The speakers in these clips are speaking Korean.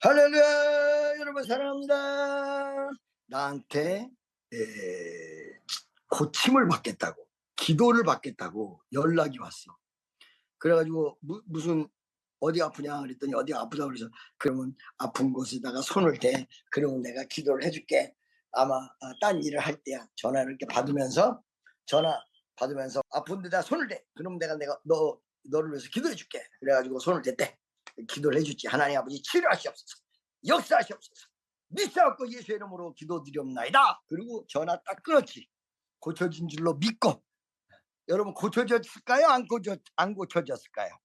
할렐루야. 여러분 사랑합니다. 나한테 고침을 받겠다고, 기도를 받겠다고 연락이 왔어. 그래가지고 무슨 어디 아프냐 그랬더니 어디가 아프다 그래서, 그러면 아픈 곳에다가 손을 대, 그러면 내가 기도를 해줄게. 아마 딴 일을 할 때야. 전화를 이렇게 받으면서, 전화 받으면서 아픈 데다 손을 대, 그럼 내가 너를 위해서 기도해 줄게. 그래가지고 손을 댔대. 기도를 해줬지. 하나님 아버지, 치료하시옵소서, 역사하시옵소서, 믿사옵고 예수의 이름으로 기도드리옵나이다. 그리고 전화 딱 끊었지. 고쳐진 줄로 믿고. 여러분, 고쳐졌을까요? 안 고쳐졌을까요?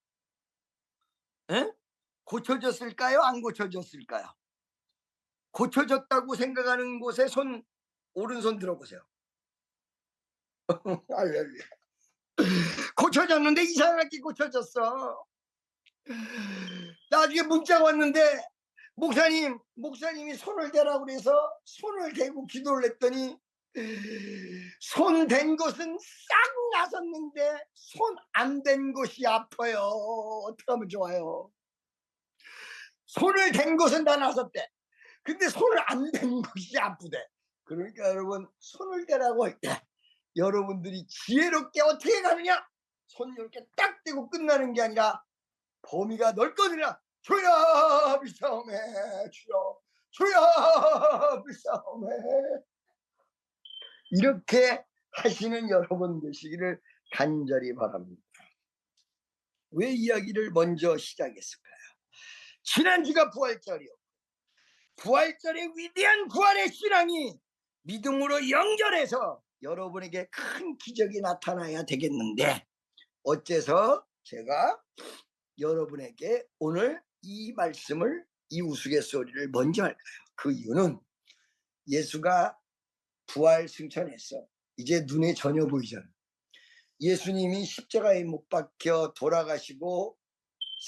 에? 고쳐졌을까요? 안 고쳐졌을까요? 고쳐졌다고 생각하는 곳에 오른손 들어보세요. 할렐루야. 고쳐졌는데 이상하게 고쳐졌어. 나중에 문자가 왔는데, 목사님이 손을 대라고 그래서 손을 대고 기도를 했더니, 손 댄 곳은 싹 나섰는데 손 안 댄 곳이 아파요. 어떻게 하면 좋아요? 손을 댄 곳은 다 나섰대. 근데 손을 안 댄 곳이 아프대. 그러니까 여러분, 손을 대라고 할 때 여러분들이 지혜롭게 어떻게 가느냐? 손 이렇게 딱 대고 끝나는 게 아니라 범위가 넓거든요. 주여 비싸움에, 주여 비싸움에, 이렇게 하시는 여러분 되시기를 간절히 바랍니다. 왜 이야기를 먼저 시작했을까요? 지난주가 부활절이요. 부활절의 위대한 부활의 신앙이 믿음으로 연결해서 여러분에게 큰 기적이 나타나야 되겠는데, 어째서 제가 여러분에게 오늘 이 말씀을, 이 우스갯소리를 먼저 할까요? 그 이유는 예수가 부활 승천했어. 이제 눈에 전혀 보이잖아. 예수님이 십자가에 못 박혀 돌아가시고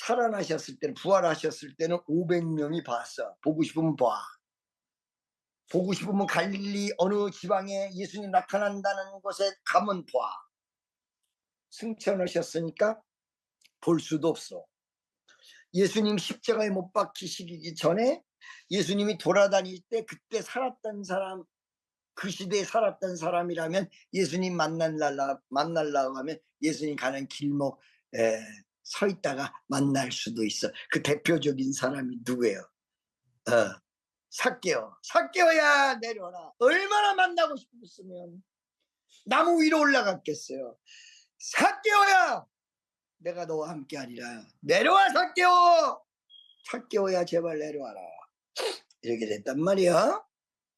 살아나셨을 때는, 부활하셨을 때는 500명이 봤어. 보고 싶으면 봐. 보고 싶으면 갈릴리 어느 지방에 예수님 나타난다는 곳에 가면 봐. 승천하셨으니까 볼 수도 없어. 예수님 십자가에 못 박히시기 전에 예수님이 돌아다닐 때 그때 살았던 사람, 그 시대에 살았던 사람이라면 예수님 만날라고 하면 예수님 가는 길목에 서 있다가 만날 수도 있어. 그 대표적인 사람이 누구예요? 삭개오야 내려라. 얼마나 만나고 싶었으면 나무 위로 올라갔겠어요. 삭개오야, 내가 너와 함께 하리라. 내려와 삭개오야 제발 내려와라. 이렇게 됐단 말이야.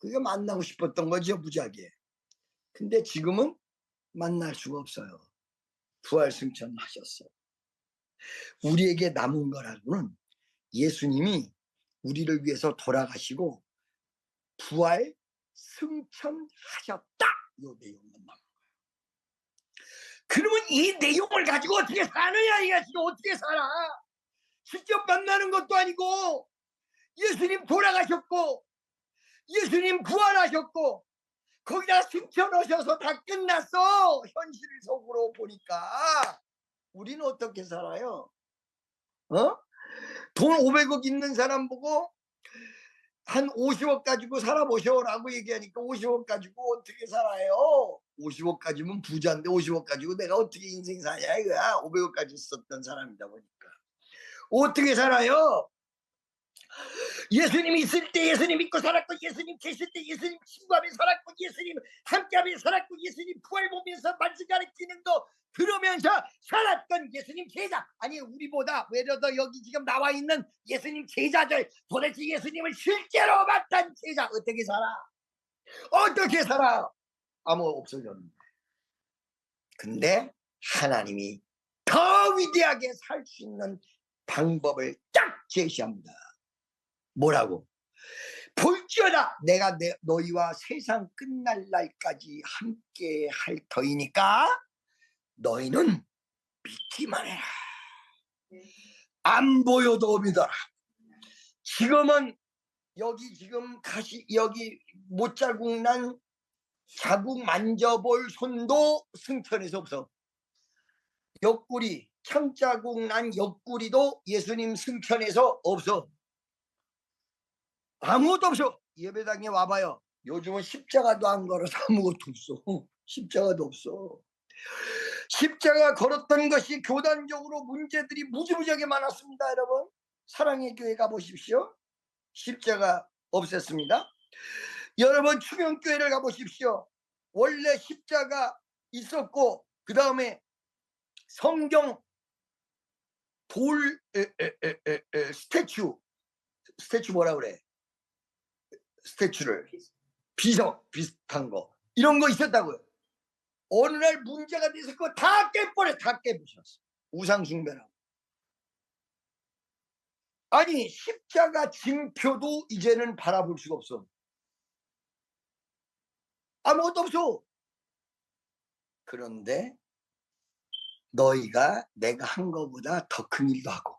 그게 만나고 싶었던 거죠, 무지하게. 근데 지금은 만날 수가 없어요. 부활 승천하셨어. 우리에게 남은 거라고는 예수님이 우리를 위해서 돌아가시고 부활 승천하셨다, 이 내용만 남은 거예요. 그러면 이 내용을 가지고 어떻게 사느냐, 이게 지금 어떻게 살아? 직접 만나는 것도 아니고, 예수님 돌아가셨고 예수님 부활하셨고 거기다 승천하셔서 다 끝났어. 현실적으로 보니까 우리는 어떻게 살아요? 돈 500억 있는 사람 보고 한 50억 가지고 살아보셔라고 얘기하니까 50억 가지고 어떻게 살아요? 50억 가지면 부자인데 50억 가지고 내가 어떻게 인생 사냐 이거야. 500억 가지 썼던 사람이다 보니까 어떻게 살아요? 예수님 있을 때 예수님 믿고 살았고, 예수님 계실 때 예수님 친구하며 살았고, 예수님 함께하며 살았고, 예수님 부활 보면서 말씀가는 기능도 들으면서 살았던 예수님 제자, 아니 우리보다 외려 더 여기 지금 나와 있는 예수님 제자들, 도대체 예수님을 실제로 봤던 제자 어떻게 살아? 아무 없어졌는데. 근데 하나님이 더 위대하게 살 수 있는 방법을 딱 제시합니다. 뭐라고? 볼지어다 내가 너희와 세상 끝날 날까지 함께 할 터이니까 너희는 믿기만 해라. 안 보여도 믿어라. 지금은 여기 지금 여기 못자국 난 자국 만져볼 손도 승천해서 없어. 옆구리 창자국 난 옆구리도 예수님 승천해서 없어. 아무것도 없어. 예배당에 와봐요. 요즘은 십자가도 안 걸어서 아무것도 없어. 십자가도 없어. 십자가 걸었던 것이 교단적으로 문제들이 무지무지하게 많았습니다. 여러분, 사랑의 교회 가보십시오. 십자가 없앴습니다. 여러분, 추명교회를 가보십시오. 원래 십자가 있었고, 그 다음에 성경 돌 스태츄 뭐라 그래? 스태츄를 비슷한 거 이런 거 있었다고요. 어느 날 문제가 돼서 그거 다 깨버려. 다 깨부셨어. 우상 숭배라고. 아니, 십자가 징표도 이제는 바라볼 수가 없어. 아무것도 없어. 그런데 너희가 내가 한 것보다 더 큰 일도 하고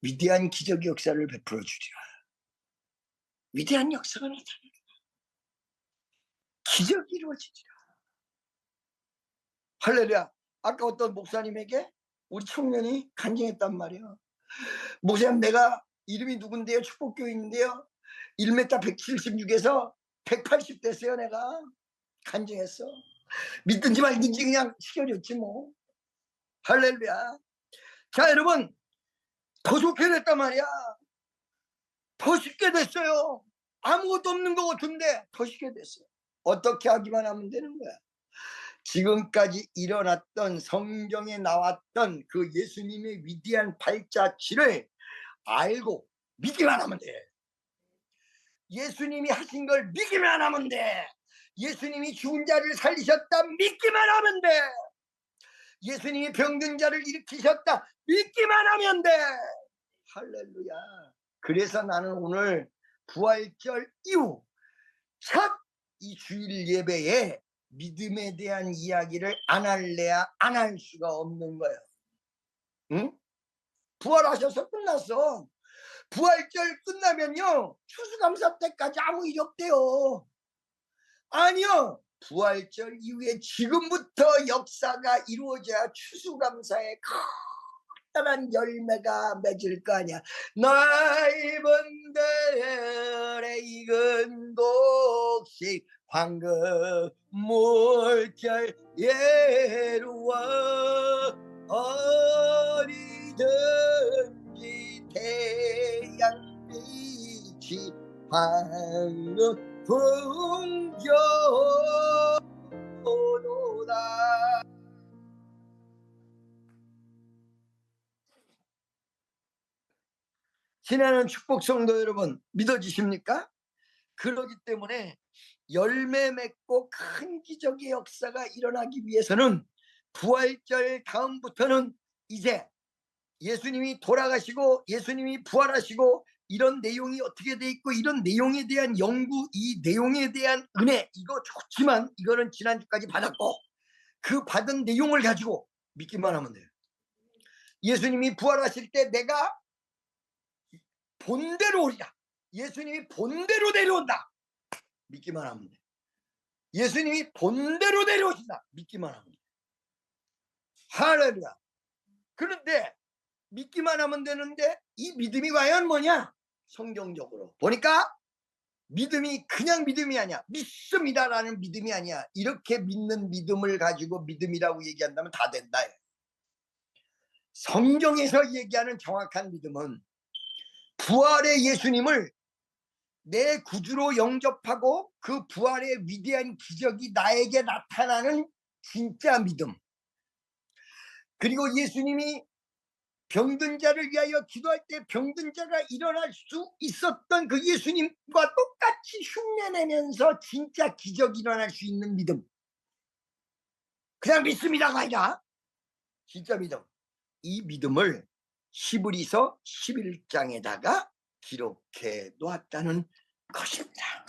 위대한 기적의 역사를 베풀어 주리라. 위대한 역사가 나타나리라. 기적이 이루어지리라. 할렐루야. 아까 어떤 목사님에게 우리 청년이 간증했단 말이야. 목사님, 내가 이름이 누군데요? 축복교인인데요. 1m 176에서 180 됐어요. 내가 간증했어. 믿든지 말든지 그냥 시켜줬지 뭐. 할렐루야. 자, 여러분, 더 좋게 됐단 말이야. 더 쉽게 됐어요. 아무것도 없는 것 같은데 더 쉽게 됐어요. 어떻게 하기만 하면 되는 거야. 지금까지 일어났던 성경에 나왔던 그 예수님의 위대한 발자취를 알고 믿기만 하면 돼. 예수님이 하신 걸 믿기만 하면 돼. 예수님이 죽은 자를 살리셨다 믿기만 하면 돼. 예수님이 병든 자를 일으키셨다 믿기만 하면 돼. 할렐루야. 그래서 나는 오늘 부활절 이후 첫 이 주일 예배에 믿음에 대한 이야기를 안 할래야 안 할 수가 없는 거예요. 응? 부활하셔서 끝났어. 부활절 끝나면요 추수감사 때까지 아무 일 없대요. 아니요, 부활절 이후에 지금부터 역사가 이루어져야 추수감사의 커다란 열매가 맺을 거 아니야. 넓은 들의 익은 곡식 황금 물결 예루어 어디든지 태양빛이 황금 풍겨오노라. 지나는 축복성도 여러분 믿어지십니까? 그러기 때문에 열매 맺고 큰 기적의 역사가 일어나기 위해서는 부활절 다음부터는 이제 예수님이 돌아가시고 예수님이 부활하시고 이런 내용이 어떻게 돼 있고 이런 내용에 대한 연구, 이 내용에 대한 은혜, 이거 좋지만 이거는 지난주까지 받았고 그 받은 내용을 가지고 믿기만 하면 돼요. 예수님이 부활하실 때 내가 본대로 오리라. 예수님이 본대로 내려온다. 믿기만 하면 돼. 예수님이 본대로 내려오신다. 믿기만 하면 돼. 할렐루야. 그런데 믿기만 하면 되는데 이 믿음이 과연 뭐냐? 성경적으로 보니까 믿음이 그냥 믿음이 아니야. 믿습니다라는 믿음이 아니야. 이렇게 믿는 믿음을 가지고 믿음이라고 얘기한다면 다 된다. 성경에서 얘기하는 정확한 믿음은 부활의 예수님을 내 구주로 영접하고 그 부활의 위대한 기적이 나에게 나타나는 진짜 믿음. 그리고 예수님이 병든 자를 위하여 기도할 때 병든 자가 일어날 수 있었던 그 예수님과 똑같이 흉내내면서 진짜 기적이 일어날 수 있는 믿음. 그냥 믿습니다가 아니라 진짜 믿음. 이 믿음을 히브리서 11장에다가 기록해 놓았다는 것입니다.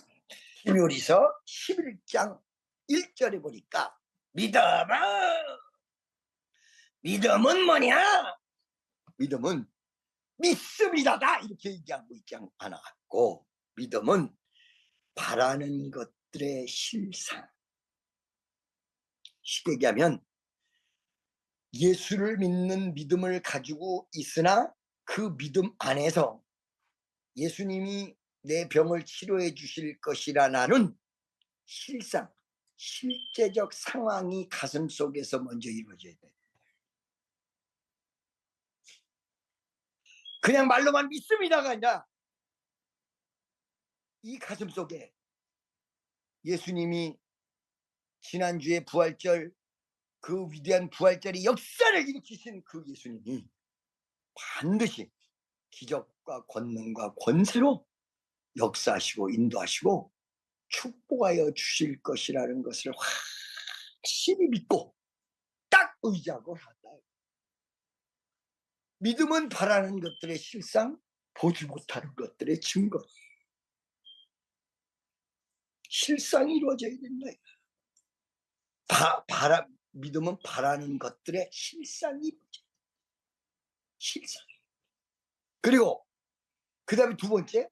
히브리서 11장 1절에 보니까 믿음은 뭐냐? 믿음은 믿습니다다 이렇게 얘기하고 있지 않았고, 믿음은 바라는 것들의 실상. 쉽게 얘기하면 예수를 믿는 믿음을 가지고 있으나 그 믿음 안에서 예수님이 내 병을 치료해 주실 것이라 나는 실상, 실제적 상황이 가슴 속에서 먼저 이루어져야 돼. 그냥 말로만 믿습니다가 아니라 이 가슴 속에 예수님이 지난주에 부활절, 그 위대한 부활절의 역사를 일으키신 그 예수님이 반드시 기적과 권능과 권세로 역사하시고 인도하시고 축복하여 주실 것이라는 것을 확실히 믿고 딱 의지하고 한다. 믿음은 바라는 것들의 실상, 보지 못하는 것들의 증거. 실상이 이루어져야 된다. 믿음은 바라는 것들의 실상이 이루어져야 된다. 실상. 그리고 그 다음에 두 번째,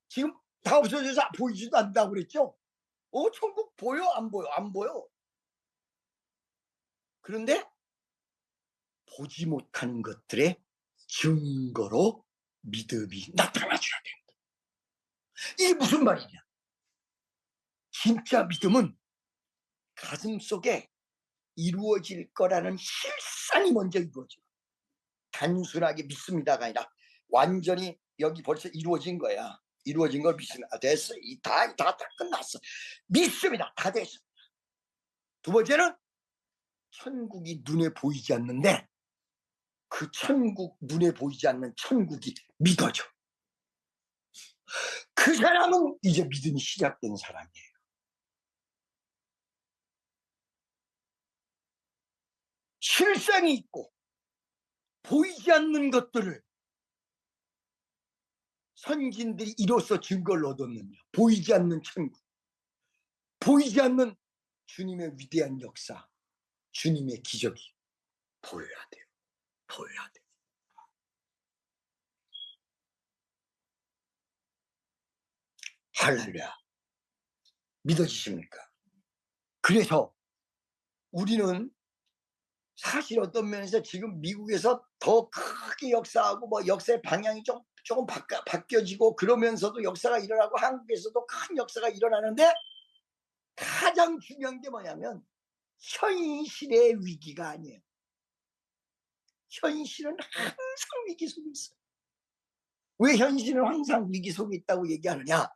지금 다 없어져서 보이지도 않는다고 그랬죠. 천국 보여? 안 보여? 안 보여. 그런데 보지 못하는 것들의 증거로 믿음이 나타나줘야 된다. 이게 무슨 말이냐? 진짜 믿음은 가슴 속에 이루어질 거라는 실상이 먼저 이루어져. 단순하게 믿습니다가 아니라 완전히 여기 벌써 이루어진 거야. 이루어진 걸 믿습니다. 됐어. 다 끝났어. 믿습니다. 다 됐어. 두 번째는 천국이 눈에 보이지 않는데 그 천국, 눈에 보이지 않는 천국이 믿어져. 그 사람은 이제 믿음이 시작된 사람이에요. 실상이 있고 보이지 않는 것들을 선진들이 이로써 증거를 얻었느냐. 보이지 않는 천국, 보이지 않는 주님의 위대한 역사, 주님의 기적이 보여야 돼요. 보여야 돼요. 할렐루야. 믿어지십니까? 그래서 우리는 사실 어떤 면에서 지금 미국에서 더 크게 역사하고 뭐 역사의 방향이 조금 바뀌어지고 그러면서도 역사가 일어나고 한국에서도 큰 역사가 일어나는데 가장 중요한 게 뭐냐면 현실의 위기가 아니에요. 현실은 항상 위기 속에 있어요. 왜 현실은 항상 위기 속에 있다고 얘기하느냐?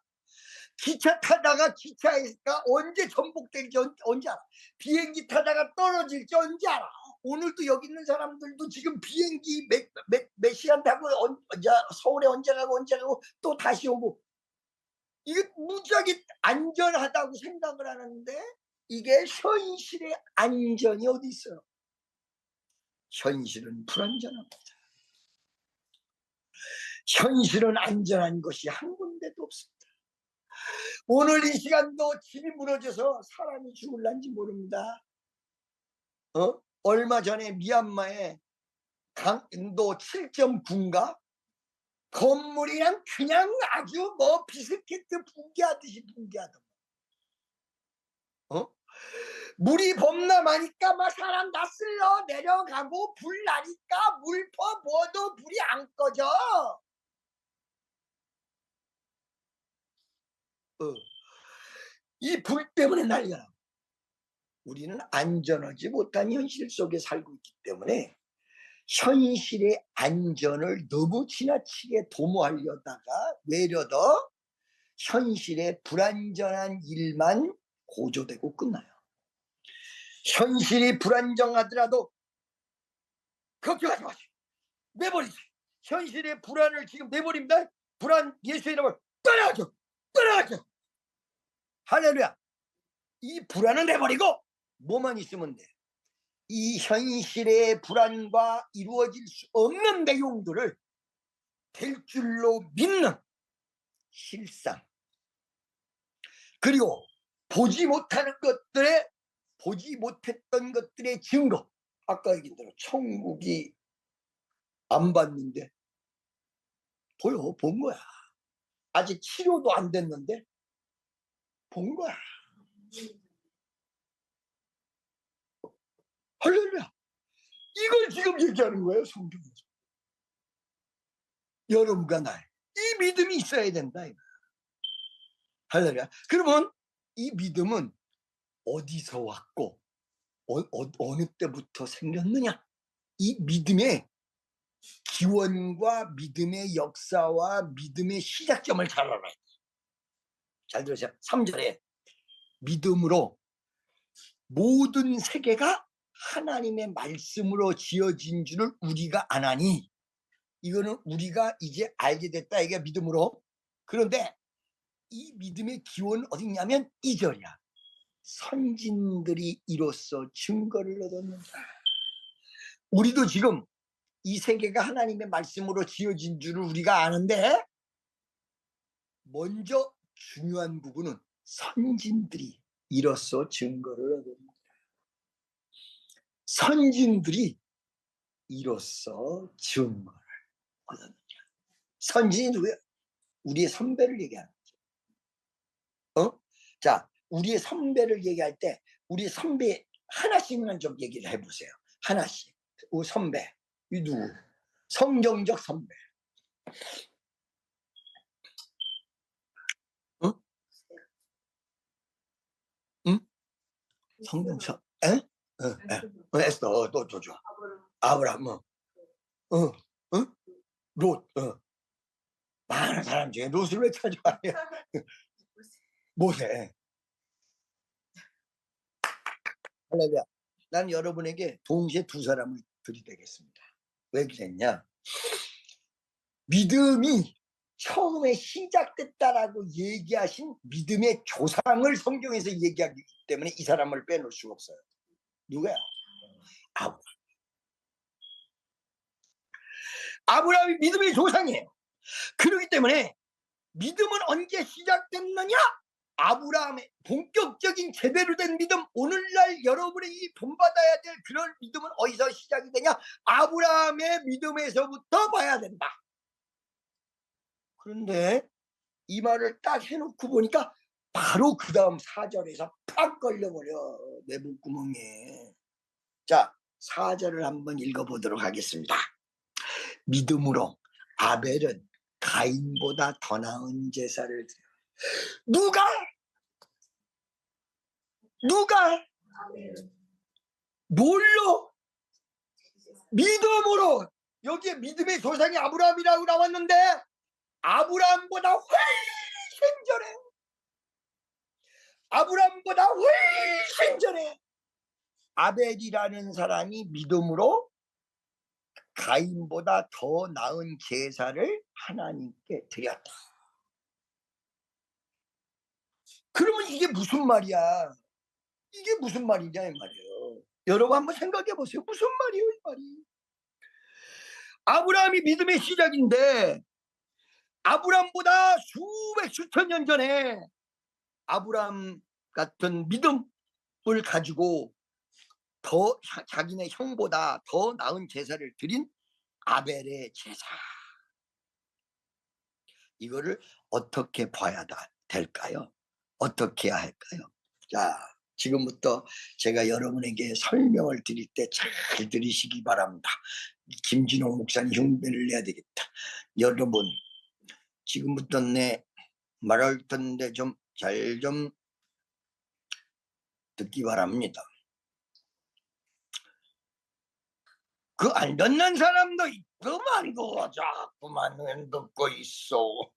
기차 타다가 기차가 언제 전복될지 언제 알아? 비행기 타다가 떨어질지 언제 알아? 오늘도 여기 있는 사람들도 지금 비행기 몇 시간 타고 서울에 언제 가고 또 다시 오고 이게 무지하게 안전하다고 생각을 하는데 이게 현실의 안전이 어디 있어요? 현실은 불안전합니다. 현실은 안전한 것이 한 군데도 없습니다. 오늘 이 시간도 집이 무너져서 사람이 죽을란지 모릅니다. 얼마 전에 미얀마에 강도 7.9인가 건물이랑 그냥 아주 뭐 비스켓 붕괴하듯이 붕괴하던 물이 범람하니까 막 사람 다 쓸려 내려가고 불 나니까 물 퍼부어도 불이 안 꺼져. 이 불 때문에 난리야. 우리는 안전하지 못한 현실 속에 살고 있기 때문에 현실의 안전을 너무 지나치게 도모하려다가 외려더 현실의 불안전한 일만 고조되고 끝나요. 현실이 불안정하더라도 걱정하지 마세요. 내버리세요. 현실의 불안을 지금 내버립니다. 불안 예수의 이름을 떠나가죠. 떠나가죠. 할렐루야. 이 불안을 내버리고 뭐만 있으면 돼. 이 현실의 불안과 이루어질 수 없는 내용들을 될 줄로 믿는 실상, 그리고 보지 못했던 것들의 증거. 아까 얘기한 대로 천국이 안 봤는데 본 거야. 아직 치료도 안 됐는데 본 거야. 할렐루야. 이걸 지금 얘기하는 거예요, 성경에서. 여러분과 나 이 믿음이 있어야 된다. 할렐루야. 그러면 이 믿음은 어디서 왔고 어느 때부터 생겼느냐? 이 믿음의 기원과 믿음의 역사와 믿음의 시작점을 잘 알아야 돼. 잘 들으세요. 3절에 믿음으로 모든 세계가 하나님의 말씀으로 지어진 줄을 우리가 아나니, 이거는 우리가 이제 알게 됐다. 이게 믿음으로. 그런데 이 믿음의 기원은 어디냐면 2절이야. 선진들이 이로써 증거를 얻었는다. 우리도 지금 이 세계가 하나님의 말씀으로 지어진 줄을 우리가 아는데, 먼저 중요한 부분은 선진들이 이로써 증거를 얻었는다. 선진들이 이로써 증거를 얻었느냐. 선진이 누구야? 우리의 선배를 얘기하는 거죠. 자, 우리의 선배를 얘기할 때 우리 선배 하나씩만 좀 얘기를 해보세요. 하나씩. 우리 선배, 이 누구? 성경적 선배. 응? 응? 성경적. 에? 에스더, 또 좋아. 아브라함, 롯, 많은 사람 중에 롯을 왜 찾아와요? 모세. 할렐루야. 난 여러분에게 동시에 두 사람을 들이대겠습니다. 왜 그랬냐? 믿음이 처음에 시작됐다라고 얘기하신 믿음의 조상을 성경에서 얘기하기 때문에 이 사람을 빼놓을 수가 없어요. 누구야? 아브라함. 아브라함이 믿음의 조상이에요. 그렇기 때문에 믿음은 언제 시작됐느냐? 아브라함의 본격적인 제대로 된 믿음, 오늘날 여러분이 이 본받아야 될 그런 믿음은 어디서 시작이 되냐? 아브라함의 믿음에서부터 봐야 된다. 그런데 이 말을 딱 해놓고 보니까 바로 그 다음 4절에서 팍 걸려버려, 내 목구멍에. 자, 4절을 한번 읽어보도록 하겠습니다. 믿음으로 아벨은 가인보다 더 나은 제사를 드려. 누가 뭘로? 믿음으로. 여기에 믿음의 조상이 아브라함이라고 나왔는데, 아브라함보다 훨씬 전에, 아브라함보다 훨씬 전에 아벨이라는 사람이 믿음으로 가인보다 더 나은 제사를 하나님께 드렸다. 그러면 이게 무슨 말이야? 이게 무슨 말이냐 이 말이에요. 여러분 한번 생각해 보세요. 무슨 말이에요 이 말이? 아브라함이 믿음의 시작인데, 아브라함보다 수백 수천 년 전에 아브라함 같은 믿음을 가지고 더 자기네 형보다 더 나은 제사를 드린 아벨의 제사, 이거를 어떻게 봐야 될까요? 어떻게 해야 할까요? 자, 지금부터 제가 여러분에게 설명을 드릴 때 잘 들으시기 바랍니다. 김진호 목사님 흉내를 내야 되겠다. 여러분, 지금부터 내 말할 텐데 좀 잘 좀 듣기 바랍니다. 그 안 듣는 사람도 있더만, 그 자꾸만 안 듣고 있어.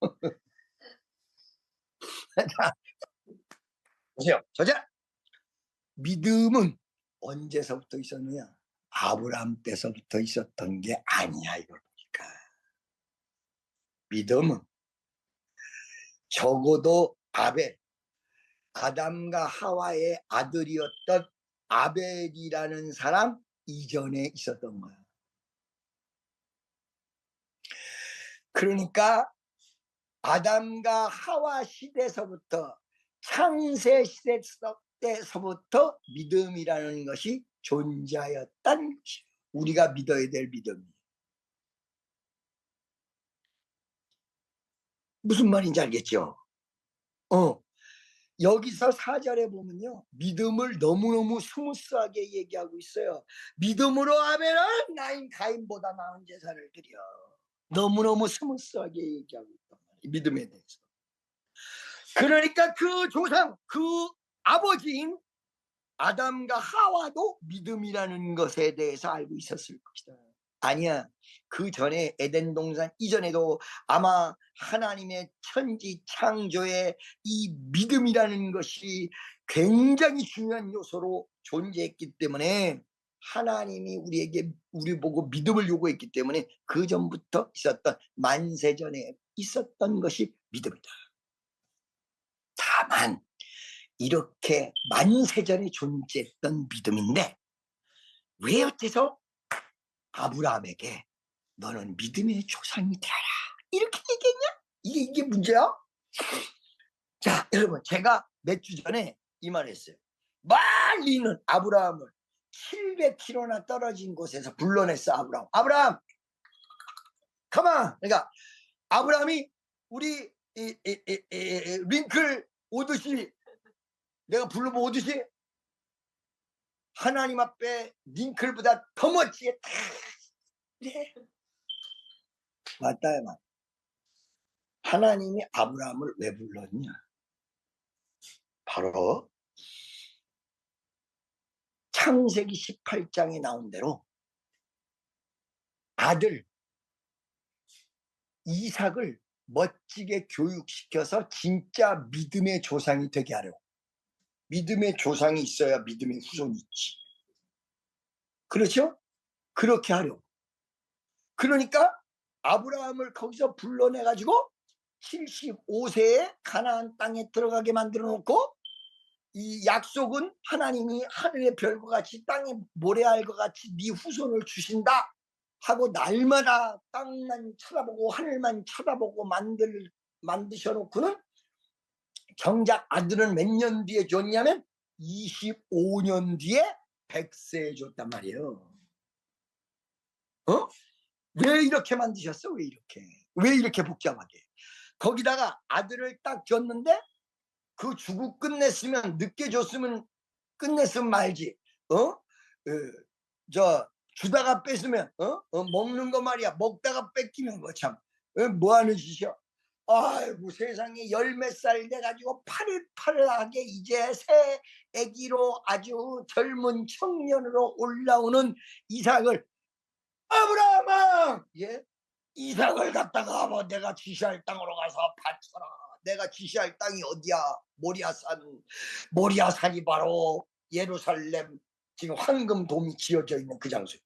자, 보세요. 저자, 믿음은 언제서부터 있었느냐? 아브라함 때서부터 있었던 게 아니야, 이걸 보니까. 믿음은 적어도 아담과 하와의 아들이었던 아벨이라는 사람 이전에 있었던 거야. 그러니까 아담과 하와 시대서부터, 창세 시대 때서부터 믿음이라는 것이 존재하였다는 것이에요. 우리가 믿어야 될 믿음이. 무슨 말인지 알겠죠? 여기서 4절에 보면요, 믿음을 너무너무 스무스하게 얘기하고 있어요. 믿음으로 아벨은 가인보다 나은 제사를 드려. 너무너무 스무스하게 얘기하고 있다. 믿음에 대해서. 그러니까 그 조상, 그 아버지인 아담과 하와도 믿음이라는 것에 대해서 알고 있었을 것이다. 아니야. 그 전에 에덴 동산 이전에도 아마 하나님의 천지 창조에 이 믿음이라는 것이 굉장히 중요한 요소로 존재했기 때문에 하나님이 우리 보고 믿음을 요구했기 때문에 그 전부터 있었던 만세전에 있었던 것이 믿음이다. 다만 이렇게 만세전에 존재했던 믿음인데 왜 어째서 아브라함에게 너는 믿음의 조상이 되어라 이렇게 얘기했냐? 이게 문제야? 자, 여러분, 제가 몇 주 전에 이 말 했어요. 멀리 있는 아브라함을 700km나 떨어진 곳에서 불러냈어. 아브라함 가만. 그러니까 아브라함이 우리 링클 오듯이 내가 불러보 오듯이 하나님 앞에 링클보다 더 멋지게 다 그래. 맞다. 하나님이 아브라함을 왜 불렀냐? 바로 창세기 18장에 나온 대로 아들 이삭을 멋지게 교육시켜서 진짜 믿음의 조상이 되게 하려고. 믿음의 조상이 있어야 믿음의 후손이 있지. 그렇죠? 그렇게 하려고. 그러니까 아브라함을 거기서 불러내가지고 75세에 가나안 땅에 들어가게 만들어 놓고 이 약속은 하나님이 하늘의 별과 같이 땅에 모래알과 같이 네 후손을 주신다 하고 날마다 땅만 쳐다보고 하늘만 쳐다보고 만드셔놓고는 정작 아들은 몇 년 뒤에 줬냐면 25년 뒤에 100세에 줬단 말이에요. 왜 이렇게 만드셨어? 왜 이렇게 복잡하게? 거기다가 아들을 딱 줬는데 그 주고 끝냈으면 늦게 줬으면 끝냈으면 말지. 주다가 뺏으면 먹는 거 말이야. 먹다가 뺏기면 참 뭐 하는 짓이야. 아이고 세상에 열 몇 살 돼가지고 파릇파릇하게 이제 새 애기로 아주 젊은 청년으로 올라오는 이삭을 아브라함아 이삭을 갖다가 뭐 내가 지시할 땅으로 가서 바쳐라. 내가 지시할 땅이 어디야? 모리아산이 바로 예루살렘 지금 황금돔이 지어져 있는 그 장소야.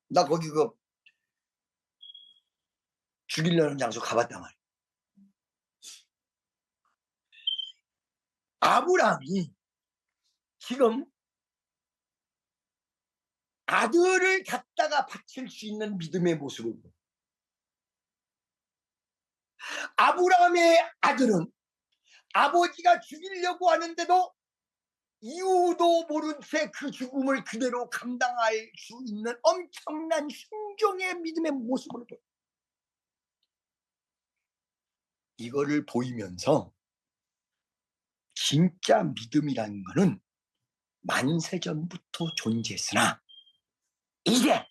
나 거기 죽이려는 장소 가봤단 말이야. 아브라함이 지금 아들을 갖다가 바칠 수 있는 믿음의 모습을 아브라함의 아들은 아버지가 죽이려고 하는데도 이유도 모른 채 그 죽음을 그대로 감당할 수 있는 엄청난 순종의 믿음의 모습을 보여. 이거를 보이면서 진짜 믿음이라는 거는 만세전부터 존재했으나 이제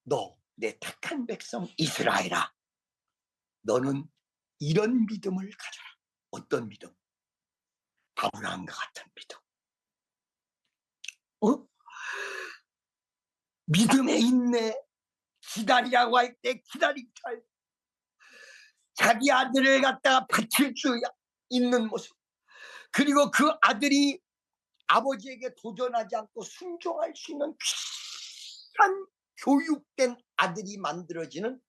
너 내 택한 백성 이스라엘아 너는 이런 믿음을 가져라. 어떤 믿음? 아브라함과 같은 믿음. 믿음에 있네. 기다리라고 할 때 기다리게 할 자기 아들을 갖다가 바칠 수 있는 모습. 그리고 그 아들이 아버지에게 도전하지 않고 순종할 수 있는 귀한 교육된 아들이 만들어지는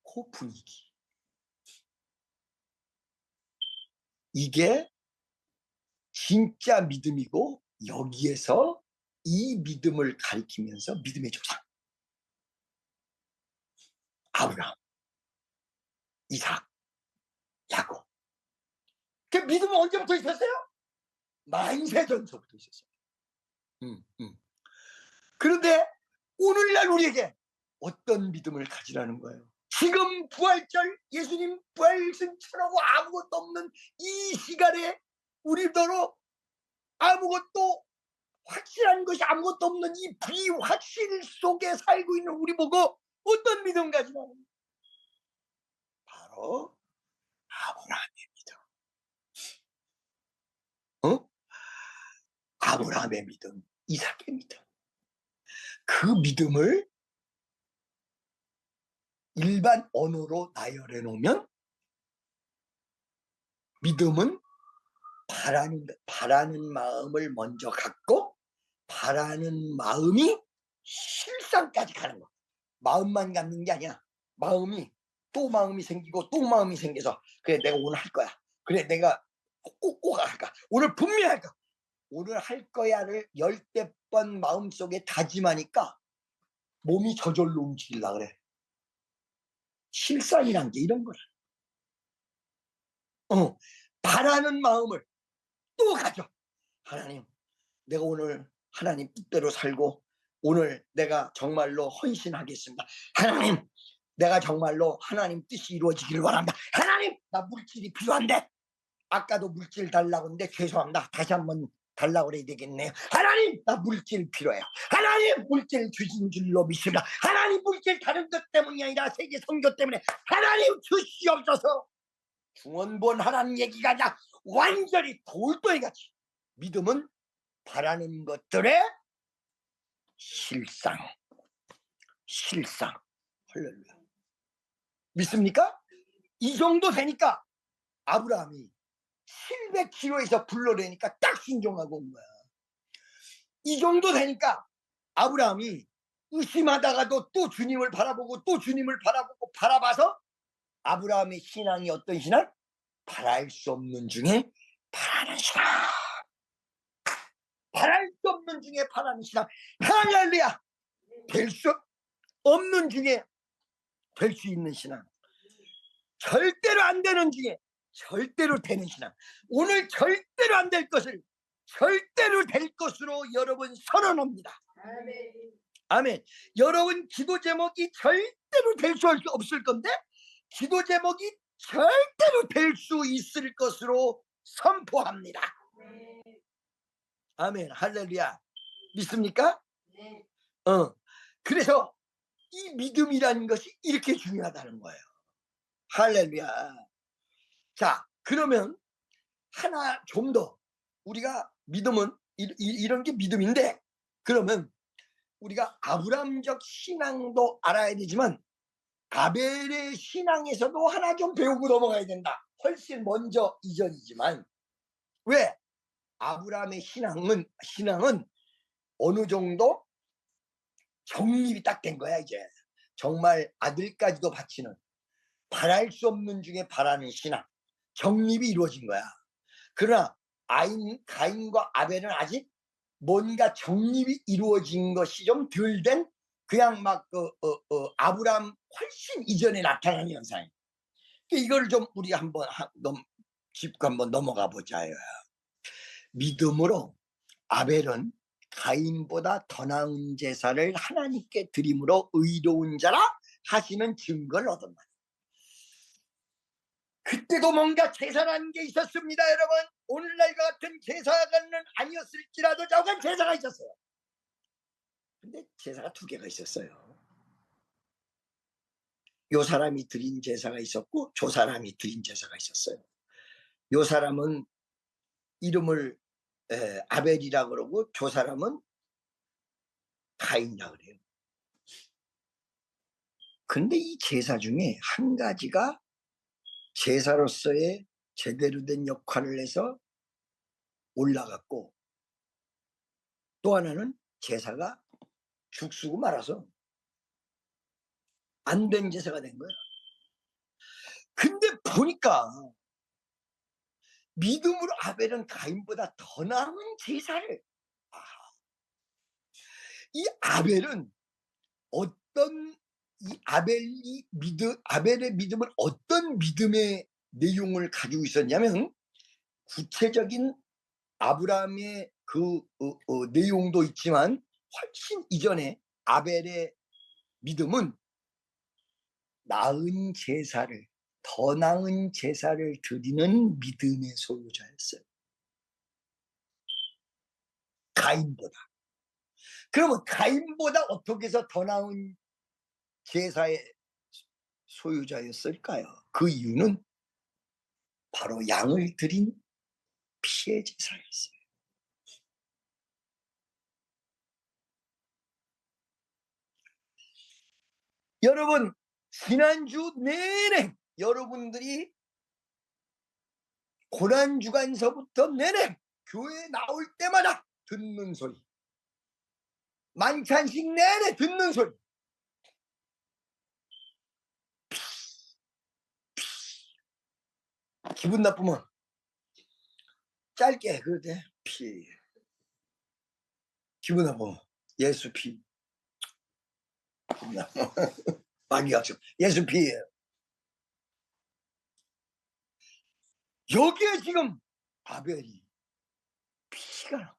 그 분위기. 이게 진짜 믿음이고 여기에서 이 믿음을 가리키면서 믿음의 조상 아브라함, 이삭, 야곱. 그 믿음은 언제부터 있었어요? 만세전서부터 있었어요. 그런데 오늘날 우리에게 어떤 믿음을 가지라는 거예요? 지금 부활절 예수님 부활승천하고 아무것도 없는 이 시간에 우리더러 아무것도 확실한 것이 아무것도 없는 이 비확실 속에 살고 있는 우리 보고 어떤 믿음 가지라는 거예요? 바로 아브라함의 믿음, 이삭의 믿음. 그 믿음을 일반 언어로 나열해 놓으면 믿음은 바라는 마음을 먼저 갖고 바라는 마음이 실상까지 가는 거. 마음만 갖는 게 아니야. 마음이 또 마음이 생기고 또 마음이 생겨서 그래 내가 오늘 할 거야. 그래 내가 꼭 할까. 오늘 분명히 할까. 오늘 할 거야를 10번 마음속에 다짐하니까 몸이 저절로 움직이려 그래. 실상이란 게 이런 거야. 바라는 마음을 또 가져. 하나님, 내가 오늘 하나님 뜻대로 살고 오늘 내가 정말로 헌신하겠습니다. 하나님, 내가 정말로 하나님 뜻이 이루어지기를 바랍니다. 하나님, 나 물질이 필요한데 아까도 물질 달라고 했는데 죄송합니다. 다시 한번 달라고 그래야 되겠네요. 하나님, 나 물질 필요해요. 하나님, 물질 주신 줄로 믿습니다. 하나님, 물질 다른 것 때문이 아니라 세계 선교 때문에 하나님 주시옵소서. 중원본하라는 얘기가 아니라 완전히 돌덩이같이 믿음은 바라는 것들의 실상. 할렐루야. 믿습니까? 이 정도 되니까 아브라함이 700km에서 불러내니까 딱 순종하고 온 거야. 이 정도 되니까 아브라함이 의심하다가도 또 주님을 바라보고 또 주님을 바라보고 바라봐서 아브라함의 신앙이 어떤 신앙? 바랄 수 없는 중에 바라는 신앙. 바랄 수 없는 중에 바라는 신앙. 할렐루야. 될 수 없는 중에 될 수 있는 신앙. 절대로 안 되는 중에 절대로 되는 신앙. 오늘 절대로 안 될 것을 절대로 될 것으로 여러분 선언합니다. 아멘. 여러분 기도 제목이 절대로 될 수 없을 건데 기도 제목이 절대로 될 수 있을 것으로 선포합니다. 아멘. 할렐루야. 믿습니까? 그래서 이 믿음이라는 것이 이렇게 중요하다는 거예요. 할렐루야. 자, 그러면 하나 좀 더 우리가 믿음은 이런 게 믿음인데 그러면 우리가 아브라함적 신앙도 알아야 되지만 아벨의 신앙에서도 하나 좀 배우고 넘어가야 된다. 훨씬 먼저 이전이지만 왜? 아브라함의 신앙은 어느 정도 정립이 딱 된 거야. 이제 정말 아들까지도 바치는 바랄 수 없는 중에 바라는 신앙 정립이 이루어진 거야. 그러나 가인과 아벨은 아직 뭔가 정립이 이루어진 것이 좀 덜 된 그냥 막 아브라함 훨씬 이전에 나타나는 현상이에요. 이걸 좀 우리 한번 짚고 한번 넘어가 보자요. 믿음으로 아벨은 가인보다 더 나은 제사를 하나님께 드림으로 의로운 자라 하시는 증거를 얻었다. 그때도 뭔가 제사라는 게 있었습니다. 여러분, 오늘날과 같은 제사는 아니었을지라도 저건 제사가 있었어요. 근데 제사가 2개가 있었어요. 요 사람이 드린 제사가 있었고 저 사람이 드린 제사가 있었어요. 요 사람은 이름을 아벨이라 그러고 저 사람은 가인이라 그래요. 근데 이 제사 중에 한 가지가 제사로서의 제대로 된 역할을 해서 올라갔고 또 하나는 제사가 죽쓰고 말아서 안 된 제사가 된 거야. 근데 보니까 믿음으로 아벨은 가인보다 더 나은 제사를 이 아벨은 아벨의 믿음은 어떤 믿음의 내용을 가지고 있었냐면 구체적인 아브라함의 그 내용도 있지만 훨씬 이전에 아벨의 믿음은 나은 제사를 더 나은 제사를 드리는 믿음의 소유자였어요. 가인보다. 그러면 가인보다 어떻게 해서 더 나은 제사의 소유자였을까요? 그 이유는 바로 양을 드린 피의 제사였어요. 여러분, 지난주 내내 여러분들이 고난주간서부터 내내 교회에 나올 때마다 듣는 소리, 만찬식 내내 듣는 소리, 기분 나쁘면 짧게 그러대. 피. 기분 나쁘면 예수 피. 기분 나쁘면 마귀같이 예수 피예요. 여기에 지금 아벨이 피가 나.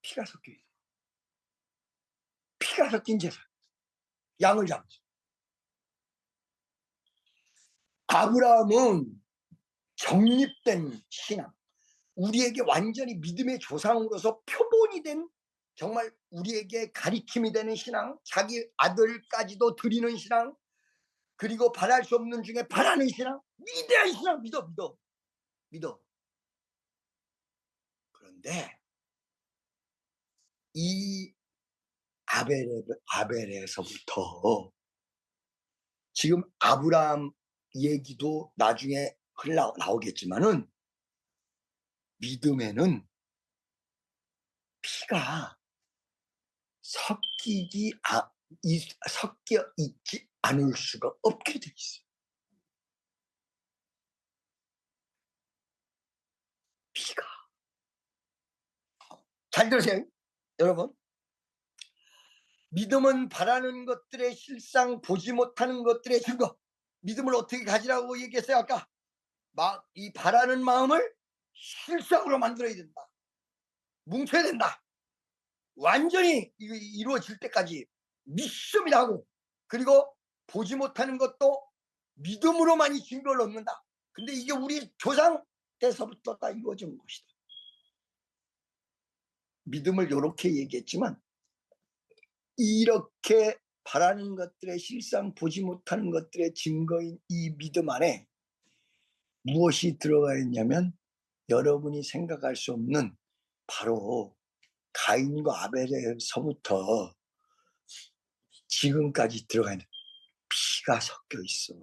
피가 섞여 있어. 피가 섞인 제사. 양을 잡죠. 아브라함은 정립된 신앙, 우리에게 완전히 믿음의 조상으로서 표본이 된, 정말 우리에게 가리킴이 되는 신앙, 자기 아들까지도 드리는 신앙, 그리고 바랄 수 없는 중에 바라는 신앙, 위대한 신앙. 믿어. 그런데 이 아벨에서부터 지금 아브라함 얘기도 나중에 나오겠지만은 믿음에는 피가 섞여 있지 않을 수가 없게 돼 있어요. 피가. 잘 들으세요, 여러분. 믿음은 바라는 것들의 실상, 보지 못하는 것들의 증거. 믿음을 어떻게 가지라고 얘기했어요, 아까? 이 바라는 마음을 실상으로 만들어야 된다. 뭉쳐야 된다. 완전히 이루어질 때까지 믿음이 나고, 그리고 보지 못하는 것도 믿음으로만이 증거를 얻는다. 근데 이게 우리 조상 때서부터 다 이루어진 것이다. 믿음을 이렇게 얘기했지만, 이렇게 바라는 것들의 실상, 보지 못하는 것들의 증거인 이 믿음 안에 무엇이 들어가 있냐면, 여러분이 생각할 수 없는 바로 가인과 아벨에서부터 지금까지 들어가 있는 피가 섞여 있어.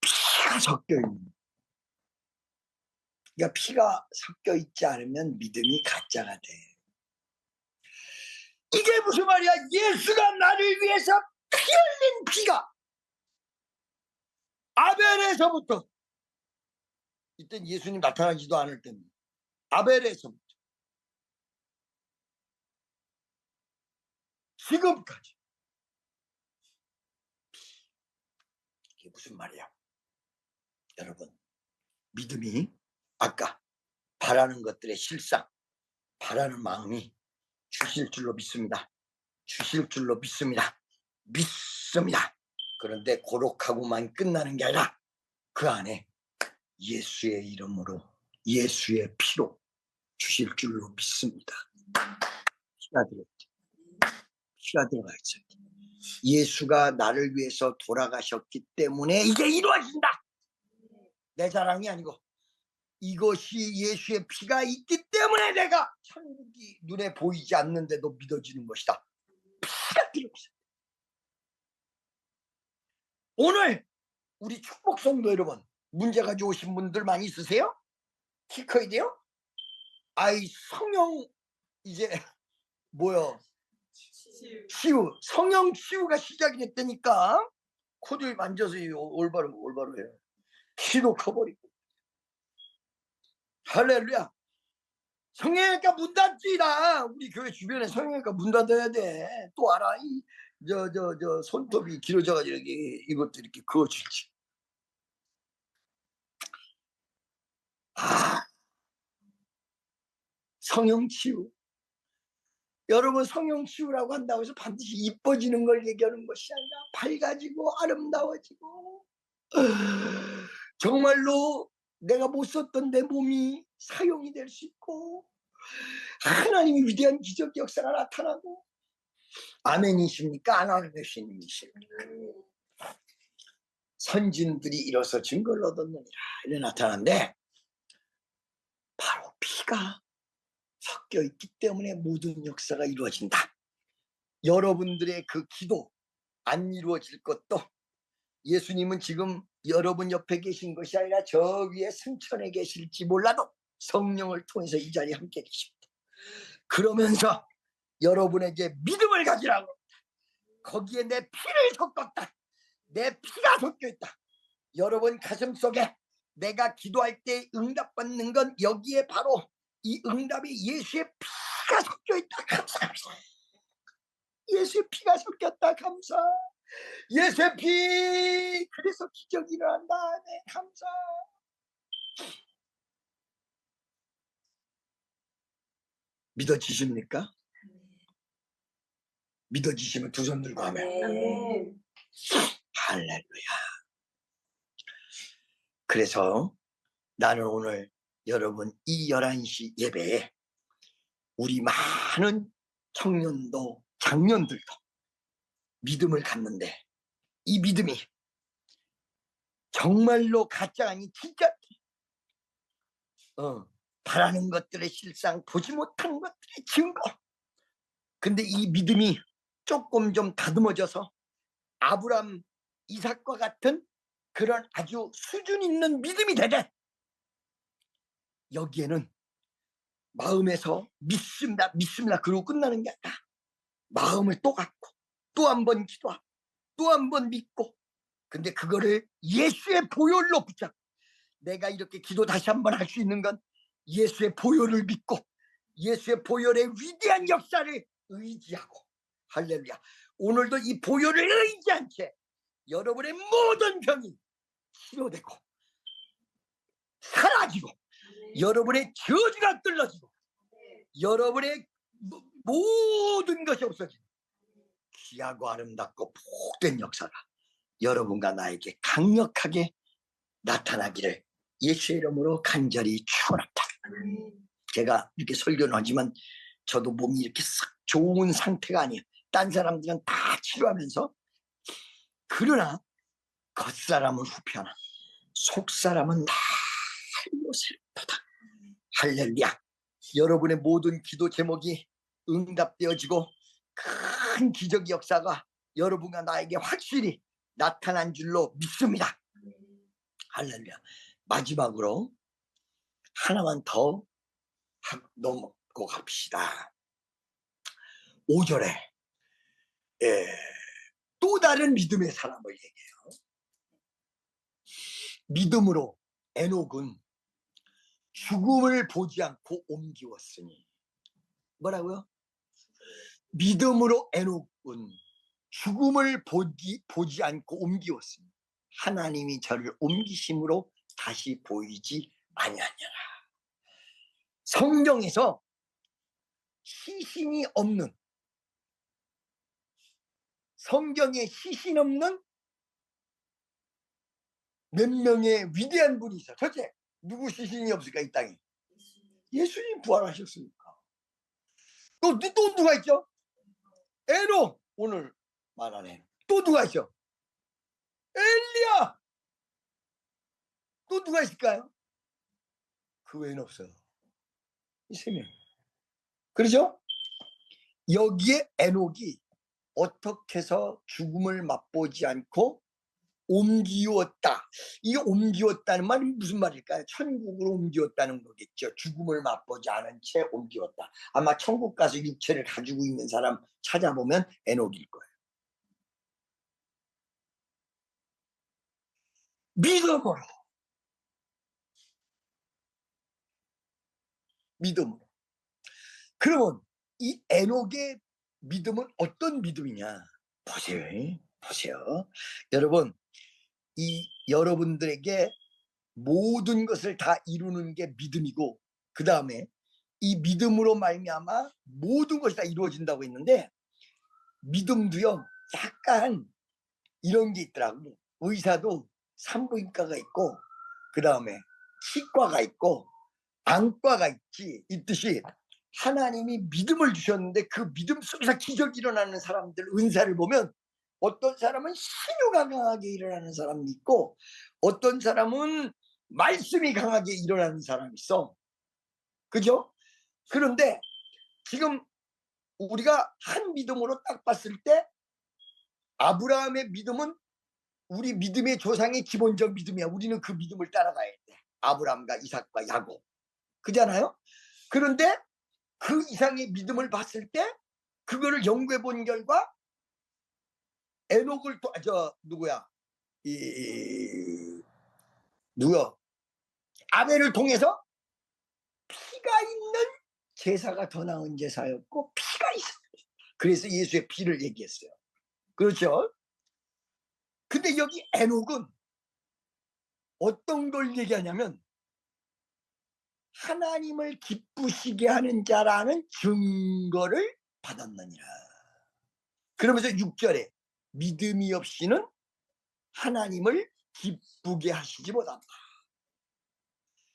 피가 섞여 있는. 그러니까 피가 섞여 있지 않으면 믿음이 가짜가 돼. 이게 무슨 말이야? 예수가 나를 위해서 피 흘린 피가 아벨에서부터, 이땐 예수님 나타나지도 않을 때입니다. 아벨에서부터 지금까지. 이게 무슨 말이야? 여러분, 믿음이 아까 바라는 것들의 실상, 바라는 마음이 주실 줄로 믿습니다. 주실 줄로 믿습니다. 그런데 고록하고만 끝나는 게 아니라 그 안에 예수의 이름으로, 예수의 피로 주실 줄로 믿습니다. 피가 들어가 있어요. 예수가 나를 위해서 돌아가셨기 때문에 이게 이루어진다. 내 자랑이 아니고 이것이 예수의 피가 있기 때문에 내가 천국이 눈에 보이지 않는데도 믿어지는 것이다. 피가 들어있어요. 오늘 우리 축복 성도 여러분, 문제 가지고 오신 분들 많이 있으세요? 키 커야 돼요? 아이 성령 이제 뭐야, 치유, 성령 치유가 시작이 됐다니까. 코를 만져서 올바로 해요. 키도 커버리고. 할렐루야. 성형외과 문 닫지라. 우리 교회 주변에 성형외과 문 닫아야 돼. 또 알아? 저 손톱이 길어져가지고 이것도 이렇게 그어질지. 성형치유. 여러분, 성형치유라고 한다고 해서 반드시 이뻐지는 걸 얘기하는 것이 아니라 밝아지고 아름다워지고, 정말로 내가 못 썼던 내 몸이 사용이 될 수 있고, 하나님의 위대한 기적 역사가 나타나고. 아멘이십니까? 아나르시님이십니까? 선진들이 이로써 증거를 얻었느니라 이래 나타나는데, 바로 피가 섞여 있기 때문에 모든 역사가 이루어진다. 여러분들의 그 기도 안 이루어질 것도 예수님은 지금 여러분 옆에 계신 것이 아니라 저 위에 승천에 계실지 몰라도 성령을 통해서 이 자리에 함께 계십니다. 그러면서 여러분에게 믿음을 가지라고, 거기에 내 피를 섞었다, 내 피가 섞여 있다. 여러분 가슴 속에 내가 기도할 때 응답받는 건 여기에 바로 이 응답이 예수의 피가 섞여 있다. 감사합니다. 예수의 피가 섞였다. 감사. 예수의 피, 그래서 기적이 일어난다. 네, 감사. 믿어지십니까? 믿어지시면 두 손 들고 하면 할렐루야. 그래서 나는 오늘 여러분 이 11시 예배에 우리 많은 청년도 장년들도 믿음을 갖는데, 이 믿음이 정말로 가짜 아니 진짜 바라는 것들의 실상, 보지 못한 것들의 증거. 근데 이 믿음이 조금 좀 다듬어져서 아브람, 이삭과 같은 그런 아주 수준 있는 믿음이 되되, 여기에는 마음에서 믿습니다 믿습니다 그러고 끝나는 게 아니라 마음을 또 갖고 또 한 번 기도하고 또 한 번 믿고, 근데 그거를 예수의 보혈로 붙잡고, 내가 이렇게 기도 다시 한 번 할 수 있는 건 예수의 보혈을 믿고 예수의 보혈의 위대한 역사를 의지하고. 할렐루야. 오늘도 이 보혈을 의지한 채 여러분의 모든 병이 치료되고 사라지고, 여러분의 저주가 끊어지고, 여러분의 모든 것이 없어지고, 귀하고 아름답고 복된 역사가 여러분과 나에게 강력하게 나타나기를 예수의 이름으로 간절히 축원합니다. 제가 이렇게 설교는 하지만 저도 몸이 이렇게 싹 좋은 상태가 아니에요. 딴 사람들은 다 치료하면서. 그러나 겉사람은 후편하, 속사람은 날로 슬프다. 할렐루야. 여러분의 모든 기도 제목이 응답되어지고 큰 기적의 역사가 여러분과 나에게 확실히 나타난 줄로 믿습니다. 할렐루야. 마지막으로 하나만 더 넘고 갑시다. 5절에 또 다른 믿음의 사람을 얘기해요. 믿음으로 에녹은 죽음을 보지 않고 옮기었으니. 뭐라고요? 믿음으로 에녹은 죽음을 보지 않고 옮기었으니 하나님이 저를 옮기심으로 다시 보이지 아니하니라. 성경에서 시신이 없는, 성경에 시신 없는 몇 명의 위대한 분이 있어. 첫째, 누구 시신이 없을까 이 땅에? 예수님 부활하셨으니까. 또 누가 있죠? 에녹, 오늘 말하네. 또 누가 있죠? 엘리야. 또 누가 있을까요? 그 외에는 없어요. 이 세 명. 그렇죠? 여기에 에녹이 어떻게 해서 죽음을 맛보지 않고 옮기었다. 이게 옮기었다는 말이 무슨 말일까요? 천국으로 옮기었다는 거겠죠. 죽음을 맛보지 않은 채 옮기었다. 아마 천국 가서 육체를 가지고 있는 사람 찾아보면 에녹일 거예요. 믿음으로. 믿음으로. 그러면 이 에녹의 믿음은 어떤 믿음이냐? 보세요. 보세요. 여러분, 이 여러분들에게 모든 것을 다 이루는 게 믿음이고, 그 다음에 이 믿음으로 말미암아 모든 것이 다 이루어진다고 했는데, 믿음도요 약간 이런 게 있더라고. 의사도 산부인과가 있고 그 다음에 치과가 있고 안과가 있듯이 하나님이 믿음을 주셨는데 그 믿음 속에서 기적이 일어나는 사람들 은사를 보면, 어떤 사람은 신유가 강하게 일어나는 사람이 있고 어떤 사람은 말씀이 강하게 일어나는 사람이 있어. 그죠? 그런데 지금 우리가 한 믿음으로 딱 봤을 때 아브라함의 믿음은 우리 믿음의 조상의 기본적 믿음이야. 우리는 그 믿음을 따라가야 돼. 아브라함과 이삭과 야곱. 그잖아요. 그런데 그 이상의 믿음을 봤을 때 그거를 연구해 본 결과 에녹을 또 누구야? 누구야? 아벨을 통해서 피가 있는 제사가 더 나은 제사였고 피가 있어요. 그래서 예수의 피를 얘기했어요. 그렇죠? 근데 여기 에녹은 어떤 걸 얘기하냐면 하나님을 기쁘시게 하는 자라는 증거를 받았느니라. 그러면서 6절에 믿음이 없이는 하나님을 기쁘게 하시지 못한다.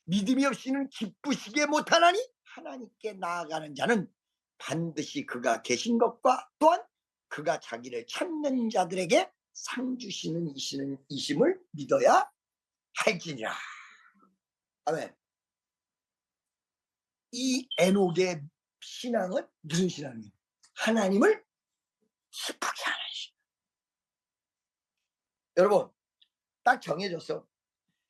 믿음이 없이는 기쁘시게 못하나니 하나님께 나아가는 자는 반드시 그가 계신 것과 또한 그가 자기를 찾는 자들에게 상 주시는 이심을 믿어야 할지니라. 아멘. 이 에녹의 신앙은 무슨 신앙이에요? 하나님을 기쁘게 하는 신앙. 여러분 딱 정해졌어.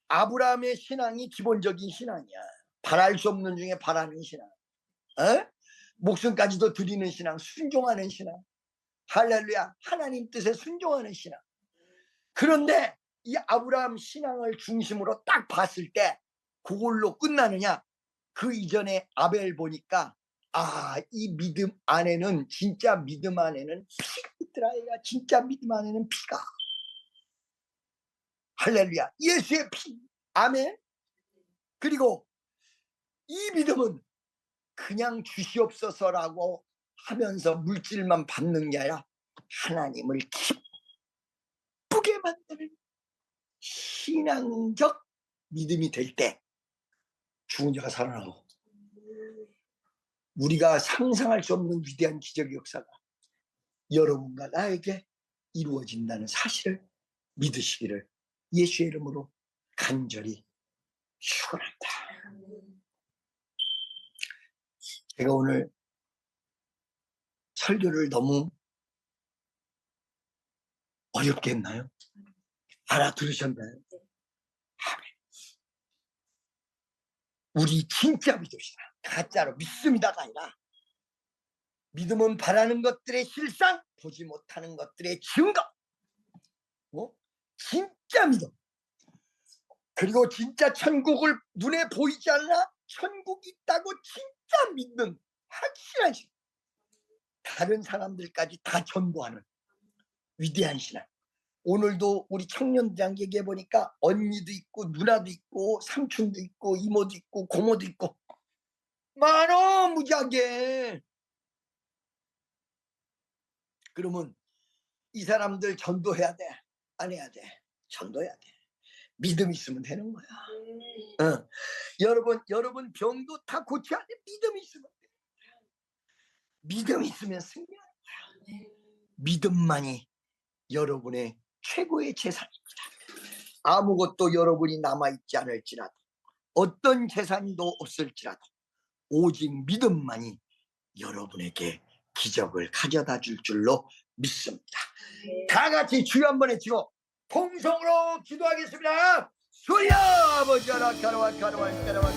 아브라함의 신앙이 기본적인 신앙이야. 바랄 수 없는 중에 바라는 신앙. 목숨까지도 드리는 신앙, 순종하는 신앙. 할렐루야. 하나님 뜻에 순종하는 신앙. 그런데 이 아브라함 신앙을 중심으로 딱 봤을 때 그걸로 끝나느냐? 그 이전에 아벨 보니까 이 믿음 안에는 진짜 믿음 안에는 피가 있더라. 얘가 진짜 믿음 안에는 피가. 할렐루야. 예수의 피. 아멘. 그리고 이 믿음은 그냥 주시옵소서라고 하면서 물질만 받는 게 아니라 하나님을 기쁘게 만드는 신앙적 믿음이 될 때 죽은 자가 살아나고 우리가 상상할 수 없는 위대한 기적의 역사가 여러분과 나에게 이루어진다는 사실을 믿으시기를 예수의 이름으로 간절히 축원합니다. 제가 오늘 설교를 너무 어렵게 했나요? 알아들으셨나요? 우리 진짜 믿읍시다. 가짜로 믿습니다가 아니라 믿음은 바라는 것들의 실상, 보지 못하는 것들의 증거. 진짜 믿음. 그리고 진짜 천국을 눈에 보이지 않나 천국이 있다고 진짜 믿는 확실한 신앙. 다른 사람들까지 다 전도하는 위대한 신앙. 오늘도 우리 청년들랑 얘기해 보니까 언니도 있고 누나도 있고 삼촌도 있고 이모도 있고 고모도 있고 많어 무지하게. 그러면 이 사람들 전도해야 돼? 안 해야 돼? 전도해야 돼. 믿음 있으면 되는 거야. 여러분 병도 다 고쳐야 돼. 믿음이 있으면 돼. 믿음이 있으면 승리하는 거야. 믿음만이 여러분의 최고의 재산입니다. 아무것도 여러분이 남아있지 않을지라도 어떤 재산도 없을지라도 오직 믿음만이 여러분에게 기적을 가져다 줄 줄로 믿습니다. 다 같이 주여 한번 외치고 통성으로 기도하겠습니다. 주여 아버지 하나 가라와 가라와 가라와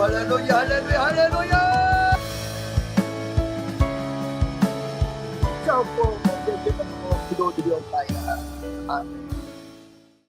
할렐루야, 할렐루야, 할렐루야. 자, 기도드렸나이다. 아멘.